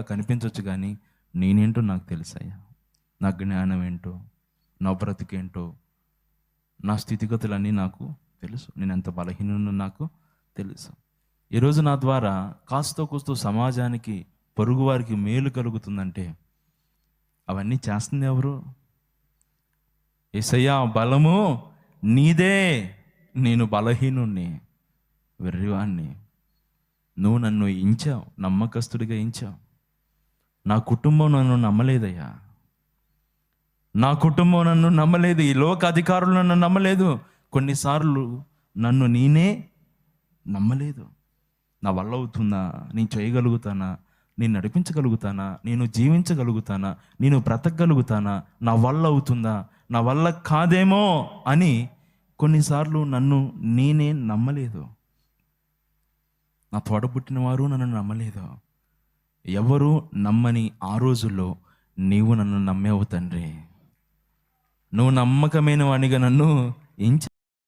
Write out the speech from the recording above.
కనిపించవచ్చు కానీ నేనేంటో నాకు తెలుసయ్యా. నా జ్ఞానం ఏంటో, నా బ్రతికేంటో, నా స్థితిగతులన్నీ నాకు తెలుసు. నేను ఎంత బలహీనో నాకు తెలుసు. ఈరోజు నా ద్వారా కాస్తో కూస్తో సమాజానికి, పొరుగు వారికి మేలు కలుగుతుందంటే అవన్నీ చేస్తుంది ఎవరు? యేసయ్యా, బలము నీదే, నేను బలహీనుణ్ణి, వెర్రివాణ్ణి. నువ్వు నన్ను ఎంచావు, నమ్మకస్తుడిగా ఎంచావు. నా కుటుంబం నన్ను నమ్మలేదయ్యా. నా కుటుంబం నన్ను నమ్మలేదు. ఈ లోక అధికారులు నన్ను నమ్మలేదు. కొన్నిసార్లు నన్ను నేనే నమ్మలేదు. నా వల్ల అవుతుందా? నేను చేయగలుగుతానా? నేను నడిపించగలుగుతానా? నేను జీవించగలుగుతానా? నేను బ్రతకగలుగుతానా? నా వల్ల అవుతుందా? నా వల్ల కాదేమో అని కొన్నిసార్లు నన్ను నేనే నమ్మలేదు. నా తోడబుట్టిన వారు నన్ను నమ్మలేదు. ఎవరు నమ్మని ఆ రోజుల్లో నీవు నన్ను నమ్మేవు తండ్రి. నువ్వు నమ్మకమైన వానిగా నన్ను ఎంచి